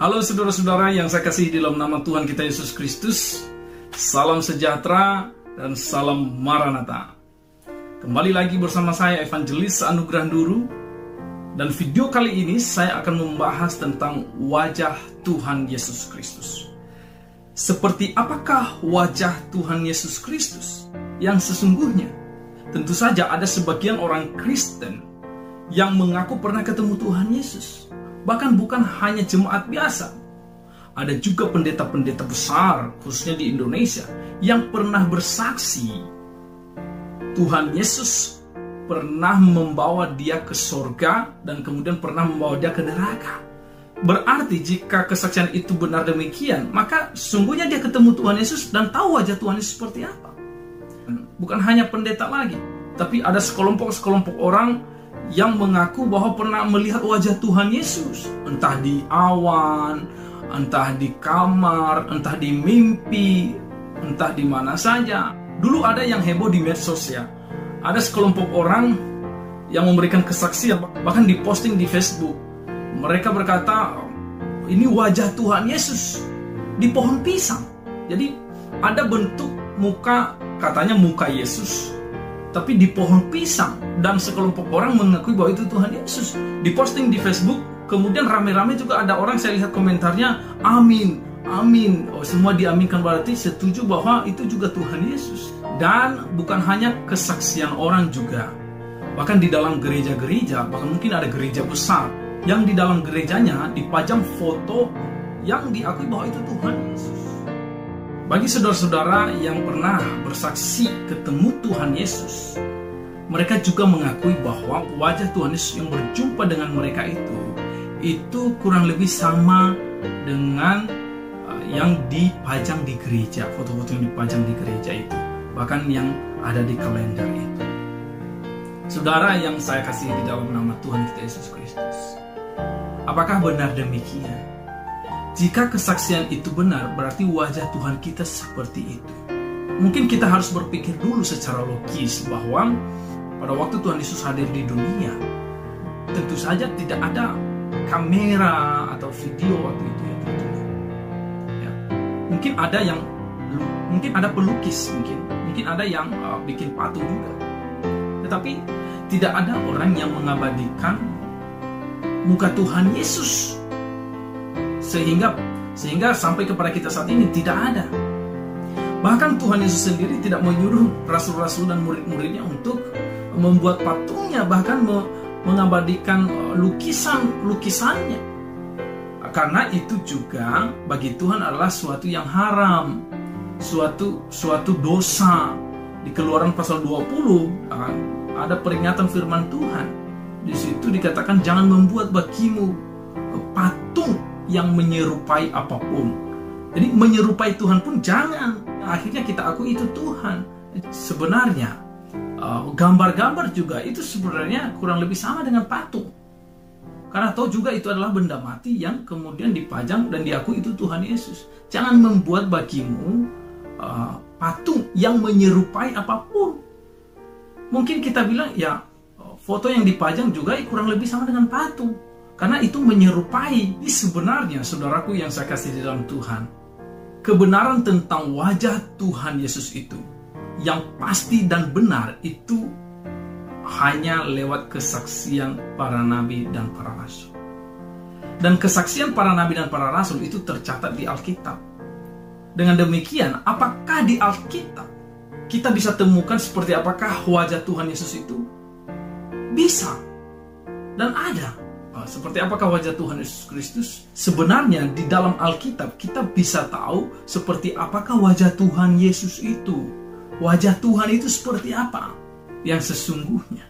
Halo saudara-saudara yang saya kasihi di dalam nama Tuhan kita Yesus Kristus. Salam sejahtera dan salam Maranatha. Kembali lagi bersama saya Evangelis Anugrah Nduru. Dan video kali ini saya akan membahas tentang wajah Tuhan Yesus Kristus. Seperti apakah wajah Tuhan Yesus Kristus yang sesungguhnya? Tentu saja ada sebagian orang Kristen yang mengaku pernah ketemu Tuhan Yesus. Bahkan bukan hanya jemaat biasa. Ada juga pendeta-pendeta besar, khususnya di Indonesia, yang pernah bersaksi Tuhan Yesus pernah membawa dia ke sorga dan kemudian pernah membawa dia ke neraka. Berarti jika kesaksian itu benar demikian, maka sungguhnya dia ketemu Tuhan Yesus dan tahu wajah Tuhan Yesus seperti apa. Bukan hanya pendeta lagi, tapi ada sekelompok orang yang mengaku bahwa pernah melihat wajah Tuhan Yesus, entah di awan, entah di kamar, entah di mimpi, entah di mana saja. Dulu ada yang heboh di medsos ya. Ada sekelompok orang yang memberikan kesaksian, bahkan diposting di Facebook. Mereka berkata, ini wajah Tuhan Yesus di pohon pisang. Jadi ada bentuk muka, katanya muka Yesus, tapi di pohon pisang. Dan sekelompok orang mengakui bahwa itu Tuhan Yesus. Diposting di Facebook, kemudian rame-rame juga ada orang, saya lihat komentarnya, amin, amin. Oh, semua diaminkan, berarti setuju bahwa itu juga Tuhan Yesus. Dan bukan hanya kesaksian orang juga. Bahkan di dalam gereja-gereja, bahkan mungkin ada gereja besar, yang di dalam gerejanya dipajang foto yang diakui bahwa itu Tuhan Yesus. Bagi saudara-saudara yang pernah bersaksi ketemu Tuhan Yesus, mereka juga mengakui bahwa wajah Tuhan Yesus yang berjumpa dengan mereka itu kurang lebih sama dengan yang dipajang di gereja, foto-foto yang dipajang di gereja itu, bahkan yang ada di kalender itu. Saudara yang saya kasihi di dalam nama Tuhan kita Yesus Kristus, apakah benar demikian? Jika kesaksian itu benar, berarti wajah Tuhan kita seperti itu. Mungkin kita harus berpikir dulu secara logis bahwa pada waktu Tuhan Yesus hadir di dunia, tentu saja tidak ada kamera atau video waktu itu ya. Mungkin ada pelukis, mungkin ada yang bikin patung juga. Tetapi tidak ada orang yang mengabadikan muka Tuhan Yesus sehingga sampai kepada kita saat ini tidak ada. Bahkan Tuhan Yesus sendiri tidak menyuruh rasul-rasul dan murid-muridnya untuk membuat patungnya, bahkan mengabadikan lukisannya. Karena itu juga bagi Tuhan adalah suatu yang haram, suatu dosa. Di Keluaran pasal 20 ada peringatan firman Tuhan. Di situ dikatakan jangan membuat bagimu patung yang menyerupai apapun. Jadi menyerupai Tuhan pun jangan. Akhirnya kita akui itu Tuhan. Sebenarnya gambar-gambar juga itu sebenarnya kurang lebih sama dengan patung. Karena tahu juga itu adalah benda mati yang kemudian dipajang dan diakui itu Tuhan Yesus. Jangan membuat bagimu patung yang menyerupai apapun. Mungkin kita bilang ya foto yang dipajang juga kurang lebih sama dengan patung. Karena itu menyerupai. Ini sebenarnya saudaraku yang saya kasih di dalam Tuhan, kebenaran tentang wajah Tuhan Yesus itu yang pasti dan benar itu hanya lewat kesaksian para nabi dan para rasul. Dan kesaksian para nabi dan para rasul itu tercatat di Alkitab. Dengan demikian, apakah di Alkitab kita bisa temukan seperti apakah wajah Tuhan Yesus itu? Bisa. Dan ada. Seperti apakah wajah Tuhan Yesus Kristus? Sebenarnya di dalam Alkitab kita bisa tahu seperti apakah wajah Tuhan Yesus itu. Wajah Tuhan itu seperti apa yang sesungguhnya?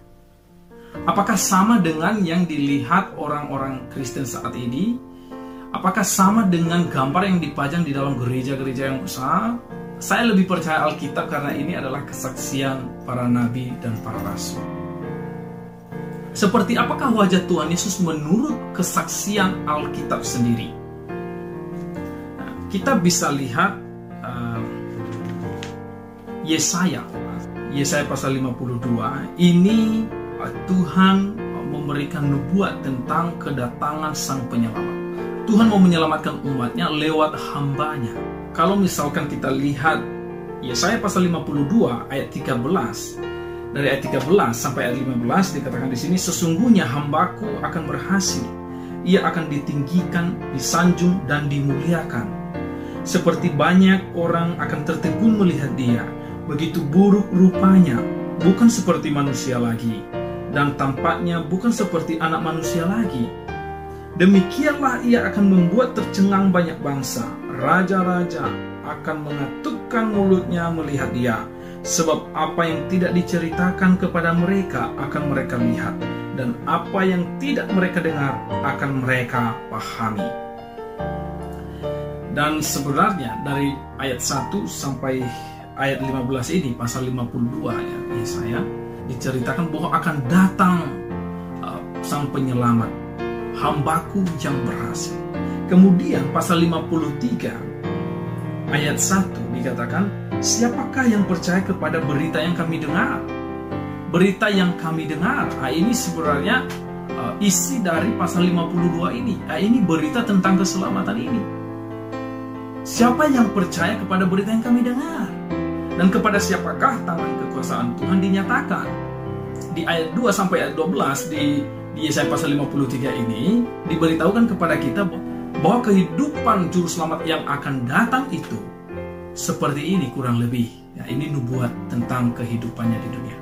Apakah sama dengan yang dilihat orang-orang Kristen saat ini? Apakah sama dengan gambar yang dipajang di dalam gereja-gereja yang besar? Saya lebih percaya Alkitab karena ini adalah kesaksian para nabi dan para rasul. Seperti apakah wajah Tuhan Yesus menurut kesaksian Alkitab sendiri? Nah, kita bisa lihat Yesaya pasal 52. Ini Tuhan memberikan nubuat tentang kedatangan Sang Penyelamat. Tuhan mau menyelamatkan umatnya lewat hambanya. Kalau misalkan kita lihat Yesaya pasal 52 ayat 13, dari ayat 13 sampai ayat 15 dikatakan di sini, sesungguhnya hambaku akan berhasil, ia akan ditinggikan, disanjung dan dimuliakan. Seperti banyak orang akan tertegun melihat dia, begitu buruk rupanya, bukan seperti manusia lagi, dan tampaknya bukan seperti anak manusia lagi. Demikianlah ia akan membuat tercengang banyak bangsa, raja-raja akan mengatupkan mulutnya melihat dia, sebab apa yang tidak diceritakan kepada mereka akan mereka lihat, dan apa yang tidak mereka dengar akan mereka pahami. Dan sebenarnya dari ayat 1 sampai ayat 15 ini, pasal 52 ya, Yesaya, diceritakan bahwa akan datang sang penyelamat, hambaku yang berhasil. Kemudian pasal 53 ayat 1 dikatakan, siapakah yang percaya kepada berita yang kami dengar? Berita yang kami dengar, ini sebenarnya isi dari pasal 52 ini. Ini berita tentang keselamatan ini. Siapa yang percaya kepada berita yang kami dengar? Dan kepada siapakah tangan kekuasaan Tuhan dinyatakan? Di ayat 2 sampai ayat 12 di Yesaya pasal 53 ini diberitahukan kepada kita bahwa kehidupan juru selamat yang akan datang itu seperti ini kurang lebih. Ya, ini nubuat tentang kehidupannya di dunia.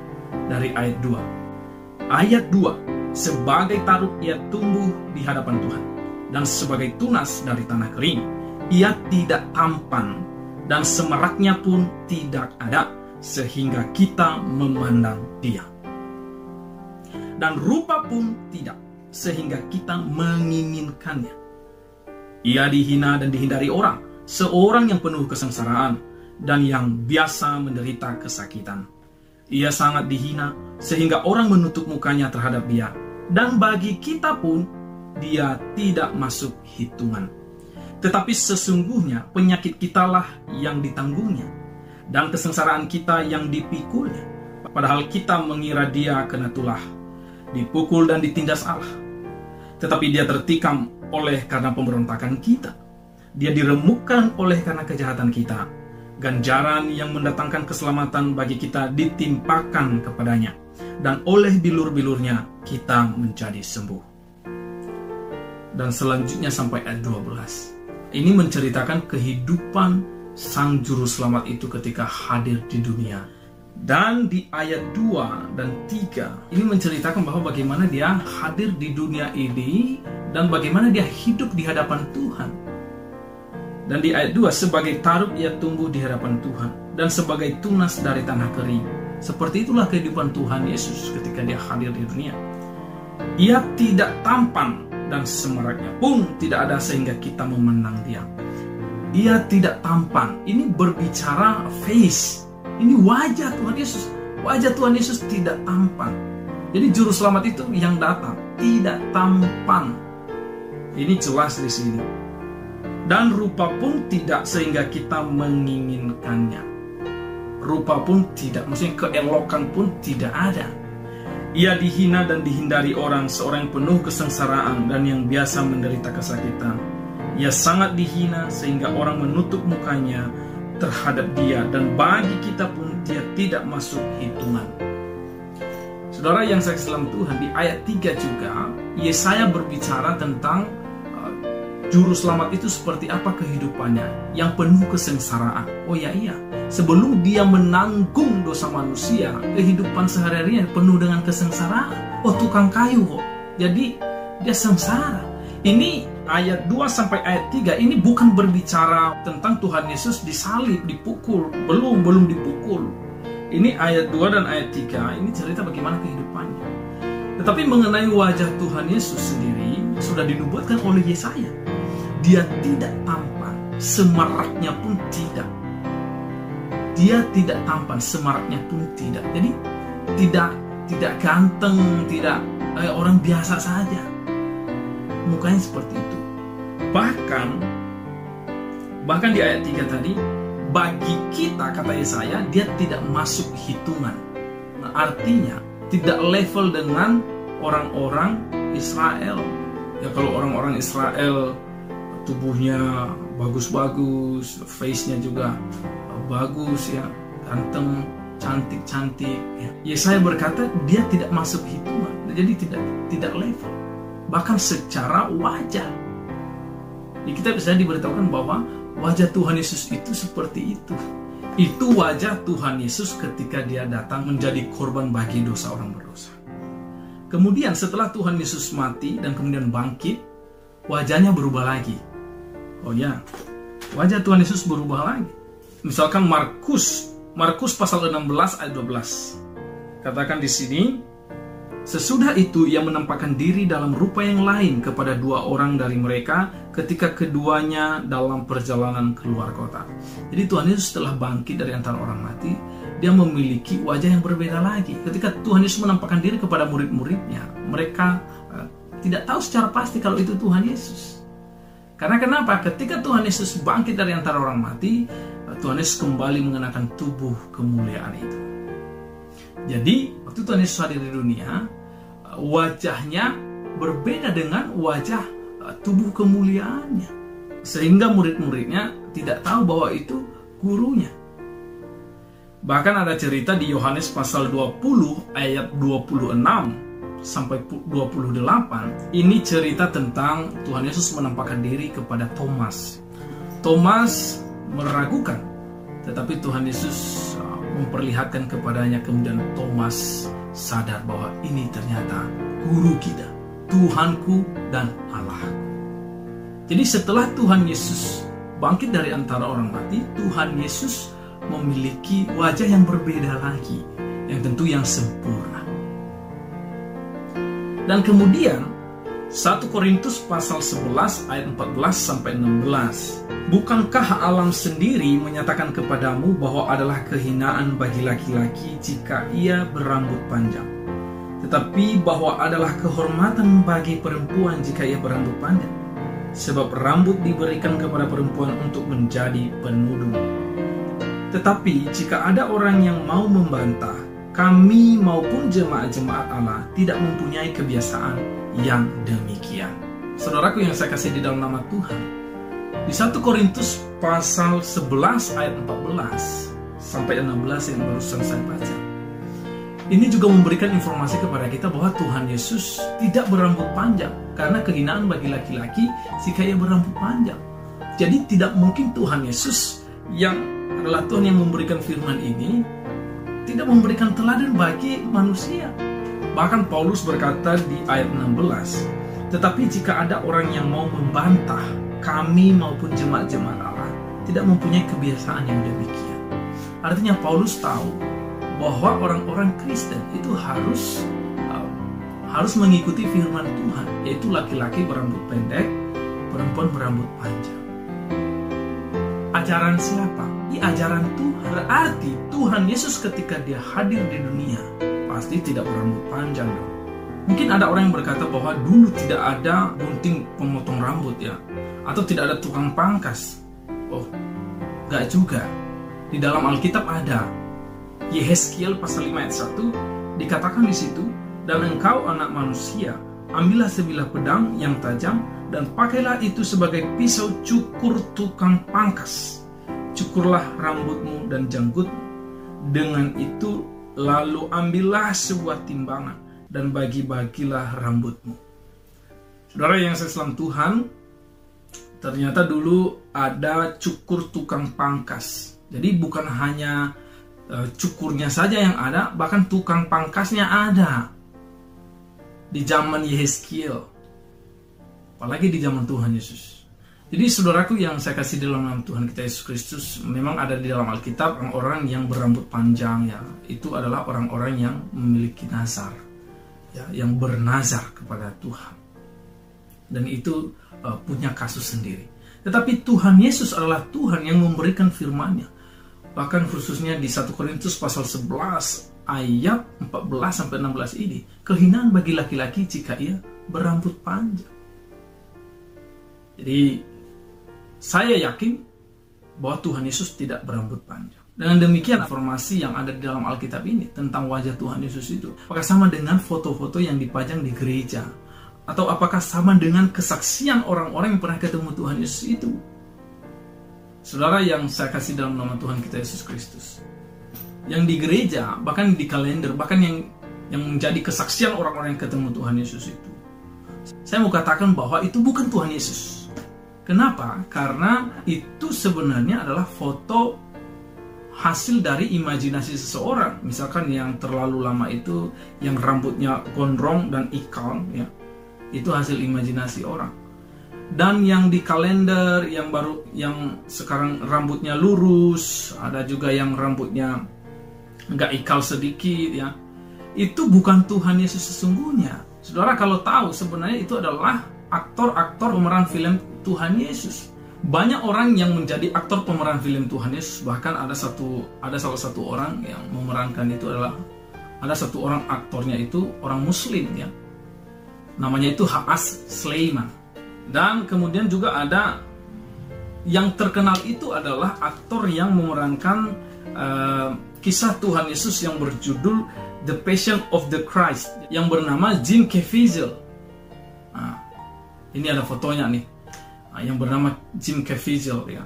Dari ayat 2. Ayat 2, sebagai taruk ia tumbuh di hadapan Tuhan, dan sebagai tunas dari tanah kering. Ia tidak tampan, dan semeraknya pun tidak ada, sehingga kita memandang dia. Dan rupa pun tidak, sehingga kita menginginkannya. Ia dihina dan dihindari orang, seorang yang penuh kesengsaraan, dan yang biasa menderita kesakitan. Ia sangat dihina, sehingga orang menutup mukanya terhadap dia. Dan bagi kita pun, dia tidak masuk hitungan. Tetapi sesungguhnya penyakit kitalah yang ditanggungnya, dan kesengsaraan kita yang dipikulnya. Padahal kita mengira dia kena tulah, dipukul dan ditindas Allah. Tetapi dia tertikam oleh karena pemberontakan kita. Dia diremukkan oleh karena kejahatan kita. Ganjaran yang mendatangkan keselamatan bagi kita ditimpakan kepadanya, dan oleh bilur-bilurnya kita menjadi sembuh. Dan selanjutnya sampai ayat 12. Ini menceritakan kehidupan sang juru selamat itu ketika hadir di dunia. Dan di ayat 2 dan 3 ini menceritakan bahwa bagaimana dia hadir di dunia ini dan bagaimana dia hidup di hadapan Tuhan. Dan di ayat 2, sebagai taruk ia tumbuh di hadapan Tuhan, dan sebagai tunas dari tanah kering. Seperti itulah kehidupan Tuhan Yesus ketika dia hadir di dunia. Ia tidak tampan, dan semeraknya pun tidak ada, sehingga kita memandang dia. Ia tidak tampan, ini berbicara face. Ini wajah Tuhan Yesus. Wajah Tuhan Yesus tidak tampan. Jadi juru selamat itu yang datang tidak tampan. Ini jelas di sini. Dan rupa pun tidak, sehingga kita menginginkannya. Rupa pun tidak, maksudnya keelokan pun tidak ada. Ia dihina dan dihindari orang, seorang yang penuh kesengsaraan dan yang biasa menderita kesakitan. Ia sangat dihina sehingga orang menutup mukanya terhadap dia, dan bagi kita pun dia tidak masuk hitungan. Saudara yang saya dalam Tuhan, di ayat 3 juga Yesaya berbicara tentang juru selamat itu seperti apa kehidupannya, yang penuh kesengsaraan. Oh ya iya, sebelum dia menanggung dosa manusia, kehidupan sehari-harinya penuh dengan kesengsaraan. Oh, tukang kayu kok, jadi dia sengsara. Ini ayat 2 sampai ayat 3 ini bukan berbicara tentang Tuhan Yesus disalib, dipukul, belum dipukul. Ini ayat 2 dan ayat 3 ini cerita bagaimana kehidupannya. Tetapi mengenai wajah Tuhan Yesus sendiri sudah dinubuatkan oleh Yesaya. Dia tidak tampan, semaraknya pun tidak. Dia tidak tampan, semaraknya pun tidak. Jadi tidak ganteng, tidak orang biasa saja. Mukanya seperti itu. Bahkan di ayat 3 tadi, bagi kita, kata Yesaya, dia tidak masuk hitungan. Nah, artinya tidak level dengan orang-orang Israel. Ya, kalau orang-orang Israel tubuhnya bagus-bagus, face-nya juga bagus ya, ganteng, cantik-cantik ya. Yesaya berkata dia tidak masuk hitungan, jadi tidak level. Bahkan secara wajah, ya, kita bisa diberitahukan bahwa wajah Tuhan Yesus itu seperti itu. Itu wajah Tuhan Yesus ketika dia datang menjadi korban bagi dosa orang berdosa. Kemudian setelah Tuhan Yesus mati dan kemudian bangkit, wajahnya berubah lagi. Oh ya, wajah Tuhan Yesus berubah lagi. Misalkan Markus pasal 16 ayat 12. Katakan di sini, sesudah itu ia menampakkan diri dalam rupa yang lain kepada 2 orang dari mereka ketika keduanya dalam perjalanan keluar kota. Jadi Tuhan Yesus setelah bangkit dari antara orang mati, dia memiliki wajah yang berbeda lagi. Ketika Tuhan Yesus menampakkan diri kepada murid-muridnya, mereka tidak tahu secara pasti kalau itu Tuhan Yesus. Karena kenapa? Ketika Tuhan Yesus bangkit dari antara orang mati, Tuhan Yesus kembali mengenakan tubuh kemuliaan itu. Jadi, waktu Tuhan Yesus hadir di dunia, wajahnya berbeda dengan wajah tubuh kemuliaannya. Sehingga murid-muridnya tidak tahu bahwa itu gurunya. Bahkan ada cerita di Yohanes pasal 20 ayat 26 sampai 28. Ini cerita tentang Tuhan Yesus menampakkan diri kepada Thomas. Thomas meragukan, tetapi Tuhan Yesus memperlihatkan kepadanya, kemudian Thomas sadar bahwa ini ternyata guru kita, Tuhanku dan Allahku. Jadi setelah Tuhan Yesus bangkit dari antara orang mati, Tuhan Yesus memiliki wajah yang berbeda lagi, yang tentu yang sempurna. Dan kemudian 1 Korintus pasal 11 ayat 14 sampai 16. Bukankah alam sendiri menyatakan kepadamu bahwa adalah kehinaan bagi laki-laki jika ia berambut panjang, tetapi bahwa adalah kehormatan bagi perempuan jika ia berambut panjang? Sebab rambut diberikan kepada perempuan untuk menjadi penudung. Tetapi jika ada orang yang mau membantah, kami maupun jemaat-jemaat Allah tidak mempunyai kebiasaan yang demikian. Saudaraku yang saya kasih di dalam nama Tuhan, di 1 Korintus pasal 11 ayat 14 sampai 16 yang barusan saya baca, ini juga memberikan informasi kepada kita bahwa Tuhan Yesus tidak berambut panjang, karena kehinaan bagi laki-laki jika ia berambut panjang. Jadi tidak mungkin Tuhan Yesus yang adalah Tuhan yang memberikan firman ini tidak memberikan teladan bagi manusia. Bahkan Paulus berkata di ayat 16, tetapi jika ada orang yang mau membantah, kami maupun jemaat-jemaat Allah tidak mempunyai kebiasaan yang demikian. Artinya Paulus tahu bahwa orang-orang Kristen itu harus mengikuti firman Tuhan, yaitu laki-laki berambut pendek, perempuan berambut panjang. Ajaran siapa? Ajaran Tuhan. Berarti Tuhan Yesus ketika dia hadir di dunia pasti tidak berambut panjang dong. Mungkin ada orang yang berkata bahwa dulu tidak ada gunting pemotong rambut ya, atau tidak ada tukang pangkas. Oh, gak juga. Di dalam Alkitab ada. Yehezkiel pasal 5 ayat 1 dikatakan di situ, dan engkau anak manusia, ambillah sebilah pedang yang tajam dan pakailah itu sebagai pisau cukur tukang pangkas. Cukurlah rambutmu dan janggutmu. Dengan itu lalu ambillah sebuah timbangan dan bagi-bagilah rambutmu. Saudara yang saya salam Tuhan, ternyata dulu ada cukur tukang pangkas. Jadi bukan hanya cukurnya saja yang ada, bahkan tukang pangkasnya ada di zaman Yehezkiel, apalagi di zaman Tuhan Yesus. Jadi saudaraku yang saya kasih dalam nama Tuhan kita Yesus Kristus, memang ada di dalam Alkitab orang-orang yang berambut panjang ya, itu adalah orang-orang yang memiliki nazar ya, yang bernazar kepada Tuhan, dan itu punya kasus sendiri. Tetapi Tuhan Yesus adalah Tuhan yang memberikan firman-Nya. Bahkan khususnya di 1 Korintus pasal 11 ayat 14 sampai 16 ini, kehinaan bagi laki-laki jika ia berambut panjang. Jadi saya yakin bahwa Tuhan Yesus tidak berambut panjang. Dengan demikian informasi yang ada di dalam Alkitab ini tentang wajah Tuhan Yesus itu apakah sama dengan foto-foto yang dipajang di gereja Atau apakah sama dengan kesaksian orang-orang yang pernah ketemu Tuhan Yesus itu? Saudara yang saya kasih dalam nama Tuhan kita Yesus Kristus, yang di gereja, bahkan di kalender, bahkan yang menjadi kesaksian orang-orang yang ketemu Tuhan Yesus itu, saya mau katakan bahwa itu bukan Tuhan Yesus. Kenapa? Karena itu sebenarnya adalah foto hasil dari imajinasi seseorang. Misalkan yang terlalu lama itu, yang rambutnya gondrong dan ikal, ya, itu hasil imajinasi orang. Dan yang di kalender, yang sekarang rambutnya lurus, ada juga yang rambutnya agak ikal sedikit, ya, itu bukan Tuhan Yesus sesungguhnya. Saudara kalau tahu, sebenarnya itu adalah aktor-aktor pemeran film Tuhan Yesus. Banyak orang yang menjadi aktor pemeran film Tuhan Yesus. Bahkan ada salah satu orang yang memerankan itu adalah, ada satu orang aktornya itu orang Muslim, ya. Namanya itu Haas Sulaiman. Dan kemudian juga ada yang terkenal itu adalah aktor yang memerankan kisah Tuhan Yesus yang berjudul The Passion of the Christ, yang bernama Jim Caviezel. Nah, ini ada fotonya nih, yang bernama Jim Caviezel, ya.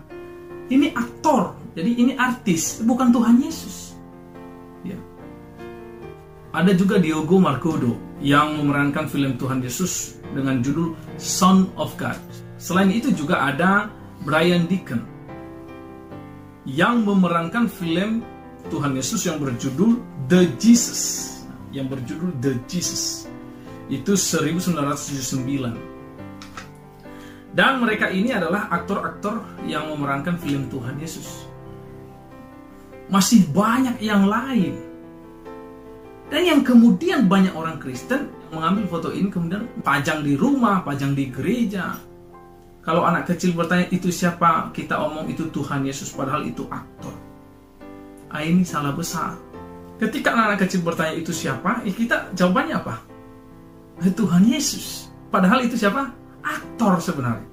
Ini aktor, jadi ini artis, bukan Tuhan Yesus, ya. Ada juga Diogo Margodo yang memerankan film Tuhan Yesus dengan judul Son of God. Selain itu juga ada Brian Deacon yang memerankan film Tuhan Yesus yang berjudul The Jesus, itu 1979. Dan mereka ini adalah aktor-aktor yang memerankan film Tuhan Yesus. Masih banyak yang lain. Dan yang kemudian banyak orang Kristen mengambil foto ini kemudian pajang di rumah, pajang di gereja. Kalau anak kecil bertanya itu siapa, kita omong itu Tuhan Yesus, padahal itu aktor. Ini salah besar. Ketika anak kecil bertanya itu siapa, kita jawabannya apa? Tuhan Yesus. Padahal itu siapa? Aktor sebenarnya.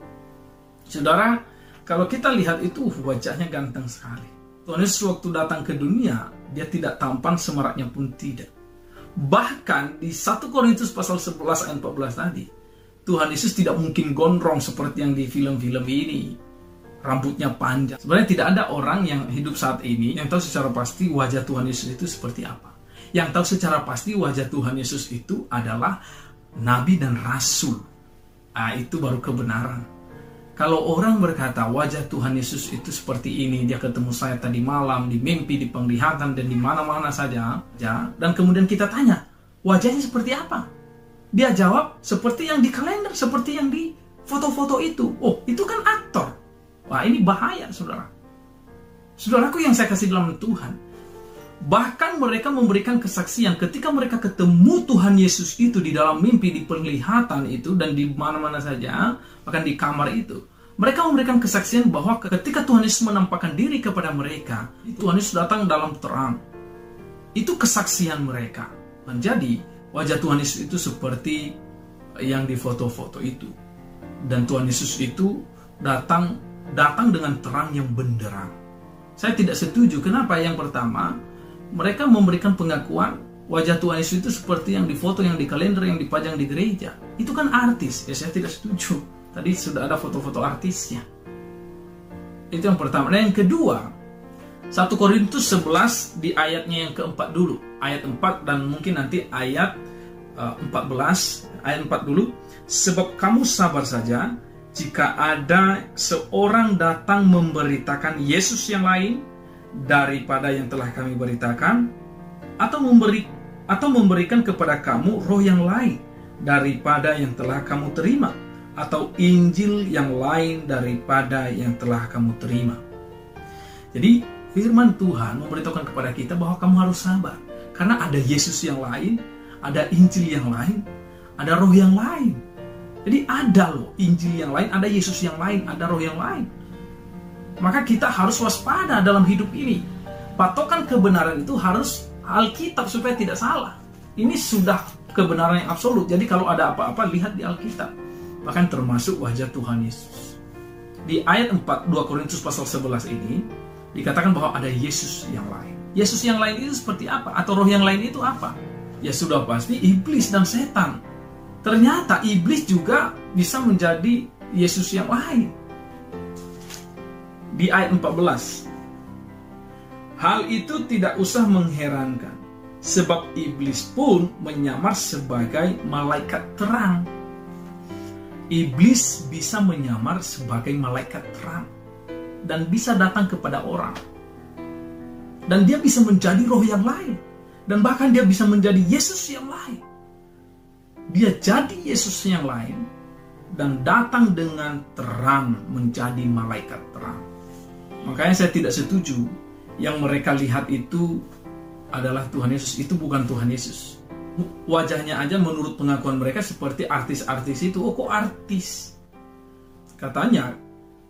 Saudara, kalau kita lihat itu wajahnya ganteng sekali. Tuhan Yesus waktu datang ke dunia, dia tidak tampan, semaraknya pun tidak. Bahkan di 1 Korintus pasal 11 ayat 14 tadi, Tuhan Yesus tidak mungkin gondrong seperti yang di film-film ini. Rambutnya panjang. Sebenarnya tidak ada orang yang hidup saat ini yang tahu secara pasti wajah Tuhan Yesus itu seperti apa. Yang tahu secara pasti wajah Tuhan Yesus itu adalah Nabi dan Rasul. Itu baru kebenaran. Kalau orang berkata wajah Tuhan Yesus itu seperti ini, dia ketemu saya tadi malam, di mimpi, di penglihatan, dan di mana-mana saja, dan kemudian kita tanya, wajahnya seperti apa? Dia jawab, seperti yang di kalender, seperti yang di foto-foto itu. Oh, itu kan aktor. Wah, ini bahaya, saudara. Saudaraku yang saya kasih dalam Tuhan, bahkan mereka memberikan kesaksian ketika mereka ketemu Tuhan Yesus itu di dalam mimpi, di penglihatan itu, dan di mana-mana saja, bahkan di kamar itu. Mereka memberikan kesaksian bahwa ketika Tuhan Yesus menampakkan diri kepada mereka, Tuhan Yesus datang dalam terang. Itu kesaksian mereka. Menjadi wajah Tuhan Yesus itu seperti yang di foto-foto itu. Dan Tuhan Yesus itu datang dengan terang yang benderang. Saya tidak setuju. Kenapa? Yang pertama, mereka memberikan pengakuan wajah Tuhan Yesus itu seperti yang di foto, yang di kalender, yang dipajang di gereja. Itu kan artis. Ya, saya tidak setuju. Tadi sudah ada foto-foto artisnya. Itu yang pertama. Dan yang kedua, 1 Korintus 11 di ayatnya yang keempat dulu. Ayat 4 dan mungkin nanti ayat 14. Ayat 4 dulu. Sebab kamu sabar saja jika ada seorang datang memberitakan Yesus yang lain daripada yang telah kami beritakan, atau memberikan kepada kamu roh yang lain daripada yang telah kamu terima, atau Injil yang lain daripada yang telah kamu terima. Jadi firman Tuhan memberitahukan kepada kita bahwa kamu harus sabar, karena ada Yesus yang lain, ada Injil yang lain, ada roh yang lain. Jadi ada loh Injil yang lain, ada Yesus yang lain, ada roh yang lain. Maka kita harus waspada dalam hidup ini. Patokan kebenaran itu harus Alkitab supaya tidak salah. Ini sudah kebenaran yang absolut. Jadi kalau ada apa-apa, lihat di Alkitab. Bahkan termasuk wajah Tuhan Yesus. Di ayat 4, 2 Korintus pasal 11 ini, dikatakan bahwa ada Yesus yang lain. Yesus yang lain itu seperti apa? Atau roh yang lain itu apa? Ya sudah pasti iblis dan setan. ternyata iblis juga bisa menjadi Yesus yang lain. Di ayat 14, hal itu tidak usah mengherankan, sebab iblis pun menyamar sebagai malaikat terang. Iblis bisa menyamar sebagai malaikat terang dan bisa datang kepada orang. Dan dia bisa menjadi roh yang lain. Dan bahkan dia bisa menjadi Yesus yang lain. Dia jadi Yesus yang lain dan datang dengan terang menjadi malaikat terang. Makanya saya tidak setuju yang mereka lihat itu adalah Tuhan Yesus. Itu bukan Tuhan Yesus. Wajahnya aja menurut pengakuan mereka seperti artis-artis itu. Oh, kok artis? Katanya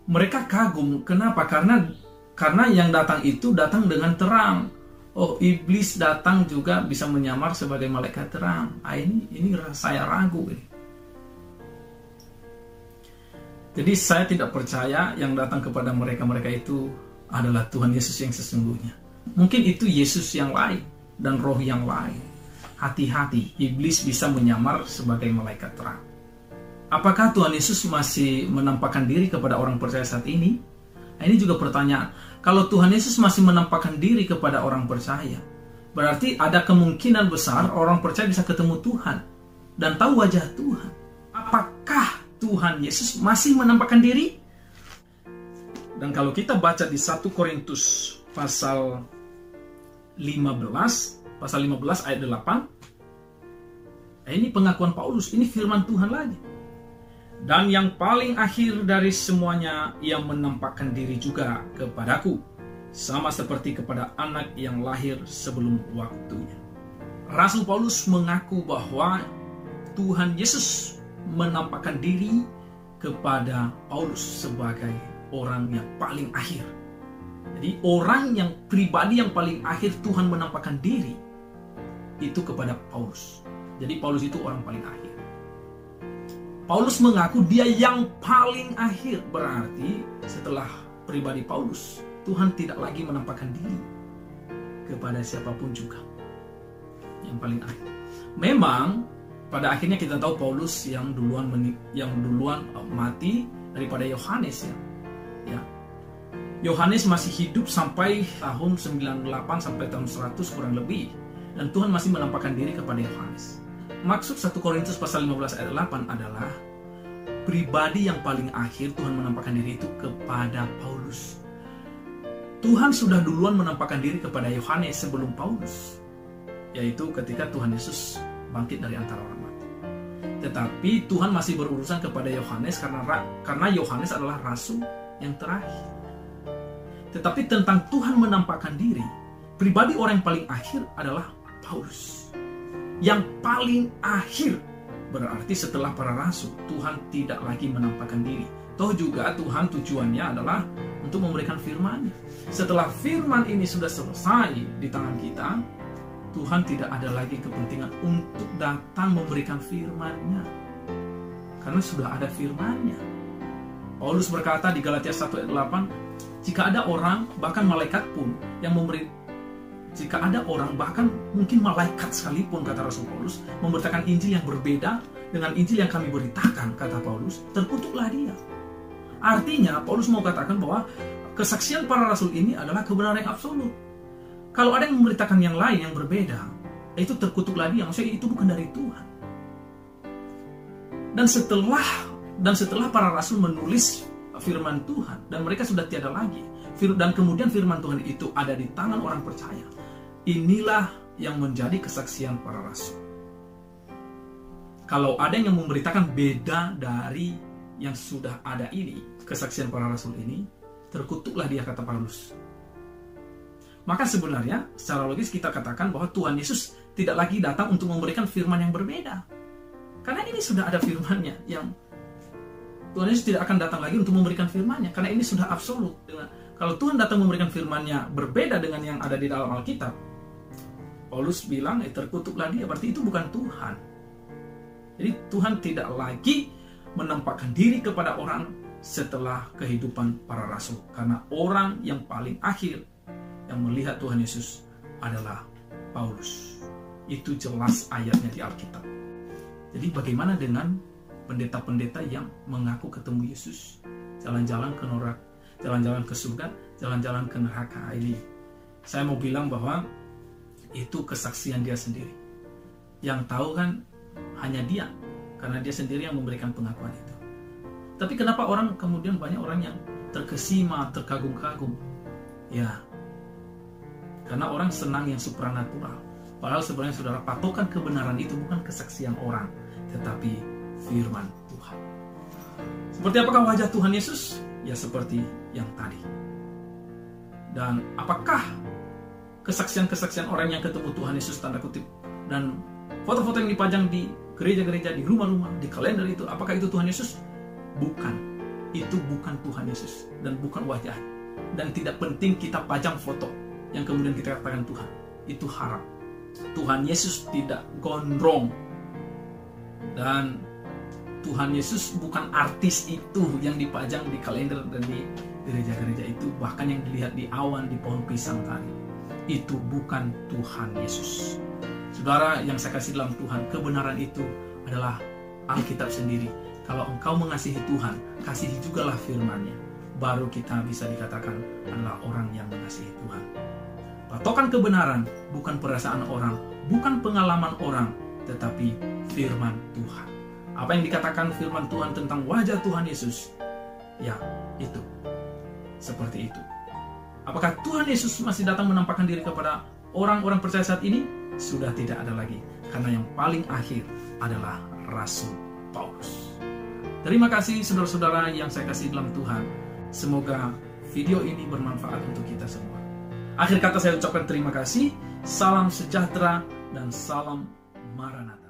mereka kagum. Kenapa? Karena yang datang itu datang dengan terang. Oh, iblis datang juga bisa menyamar sebagai malaikat terang. Ini saya ragu ini. Jadi saya tidak percaya yang datang kepada mereka itu adalah Tuhan Yesus yang sesungguhnya. Mungkin itu Yesus yang lain dan roh yang lain. Hati-hati, iblis bisa menyamar sebagai malaikat terang. Apakah Tuhan Yesus masih menampakkan diri kepada orang percaya saat ini? Ini juga pertanyaan. Kalau Tuhan Yesus masih menampakkan diri kepada orang percaya, berarti ada kemungkinan besar orang percaya bisa ketemu Tuhan dan tahu wajah Tuhan. Apakah Tuhan Yesus masih menampakkan diri? Dan kalau kita baca di 1 Korintus pasal 15 ayat 8, ini pengakuan Paulus, ini firman Tuhan lagi. Dan yang paling akhir dari semuanya, ia menampakkan diri juga kepadaku, sama seperti kepada anak yang lahir sebelum waktunya. Rasul Paulus mengaku bahwa Tuhan Yesus menampakkan diri kepada Paulus sebagai orang yang paling akhir. Jadi orang yang pribadi yang paling akhir Tuhan menampakkan diri itu kepada Paulus. Jadi Paulus itu orang paling akhir. Paulus mengaku dia yang paling akhir, berarti setelah pribadi Paulus, Tuhan tidak lagi menampakkan diri kepada siapapun juga. Yang paling akhir. Memang pada akhirnya kita tahu Paulus yang duluan mati daripada Yohanes ya. Yohanes masih hidup sampai tahun 98 sampai tahun 100 kurang lebih, dan Tuhan masih menampakkan diri kepada Yohanes. Maksud 1 Korintus pasal 15 ayat 8 adalah pribadi yang paling akhir Tuhan menampakkan diri itu kepada Paulus. Tuhan sudah duluan menampakkan diri kepada Yohanes sebelum Paulus, yaitu ketika Tuhan Yesus bangkit dari antara orang mati. Tetapi Tuhan masih berurusan kepada Yohanes karena Yohanes adalah rasul yang terakhir. Tetapi tentang Tuhan menampakkan diri, pribadi orang yang paling akhir adalah Paulus. Yang paling akhir berarti setelah para rasul, Tuhan tidak lagi menampakkan diri. Toh juga Tuhan tujuannya adalah untuk memberikan firman-Nya. Setelah firman ini sudah selesai di tangan kita, Tuhan tidak ada lagi kepentingan untuk datang memberikan firman-Nya, karena sudah ada firman-Nya. Paulus berkata di Galatia 1 ayat 8, jika ada orang, bahkan malaikat pun yang jika ada orang, bahkan mungkin malaikat sekalipun, kata Rasul Paulus, memberitakan Injil yang berbeda dengan Injil yang kami beritakan, kata Paulus, terkutuklah dia. Artinya, Paulus mau katakan bahwa kesaksian para rasul ini adalah kebenaran yang absolut. Kalau ada yang memberitakan yang lain, yang berbeda, itu terkutuklah dia. Maksudnya itu bukan dari Tuhan. Dan setelah para rasul menulis firman Tuhan, dan mereka sudah tiada lagi, dan kemudian firman Tuhan itu ada di tangan orang percaya, inilah yang menjadi kesaksian para rasul. Kalau ada yang memberitakan beda dari yang sudah ada ini, kesaksian para rasul ini, terkutuklah dia, kata Paulus. Maka sebenarnya secara logis kita katakan bahwa Tuhan Yesus tidak lagi datang untuk memberikan firman yang berbeda. Karena ini sudah ada firman-Nya, yang Tuhan Yesus tidak akan datang lagi untuk memberikan firman-Nya, karena ini sudah absolut. Kalau Tuhan datang memberikan firman-Nya berbeda dengan yang ada di dalam Alkitab, Paulus bilang, terkutuklah dia, berarti itu bukan Tuhan. Jadi Tuhan tidak lagi menampakkan diri kepada orang setelah kehidupan para rasul, karena orang yang paling akhir yang melihat Tuhan Yesus adalah Paulus. Itu jelas ayatnya di Alkitab. Jadi bagaimana dengan pendeta-pendeta yang mengaku ketemu Yesus, jalan-jalan ke neraka, jalan-jalan ke surga, jalan-jalan ke neraka? Ini saya mau bilang bahwa itu kesaksian dia sendiri. Yang tahu kan hanya dia, karena dia sendiri yang memberikan pengakuan itu. Tapi kenapa kemudian banyak orang yang terkesima, terkagum-kagum? Ya, karena orang senang yang supranatural. Padahal sebenarnya saudara, patokan kebenaran itu bukan kesaksian orang, tetapi firman Tuhan. Seperti apakah wajah Tuhan Yesus? Ya seperti yang tadi. Dan apakah kesaksian-kesaksian orang yang ketemu Tuhan Yesus, tanda kutip, dan foto-foto yang dipajang di gereja-gereja, di rumah-rumah, di kalender itu, apakah itu Tuhan Yesus? Bukan. Itu bukan Tuhan Yesus dan bukan wajah. Dan tidak penting kita pajang foto yang kemudian kita katakan Tuhan. Itu haram. Tuhan Yesus tidak gondrong. Dan Tuhan Yesus bukan artis itu yang dipajang di kalender dan di gereja-gereja itu, bahkan yang dilihat di awan, di pohon pisang tadi. Itu bukan Tuhan Yesus. Saudara yang saya kasih dalam Tuhan, kebenaran itu adalah Alkitab sendiri. Kalau engkau mengasihi Tuhan, kasihi jugalah firman-Nya. Baru kita bisa dikatakan adalah orang yang mengasihi Tuhan. Patokan kebenaran bukan perasaan orang, bukan pengalaman orang, tetapi firman Tuhan. Apa yang dikatakan firman Tuhan tentang wajah Tuhan Yesus? Ya, itu. Seperti itu. Apakah Tuhan Yesus masih datang menampakkan diri kepada orang-orang percaya saat ini? Sudah tidak ada lagi. Karena yang paling akhir adalah Rasul Paulus. Terima kasih saudara-saudara yang saya kasih dalam Tuhan. Semoga video ini bermanfaat untuk kita semua. Akhir kata saya ucapkan terima kasih. Salam sejahtera dan salam Maranatha.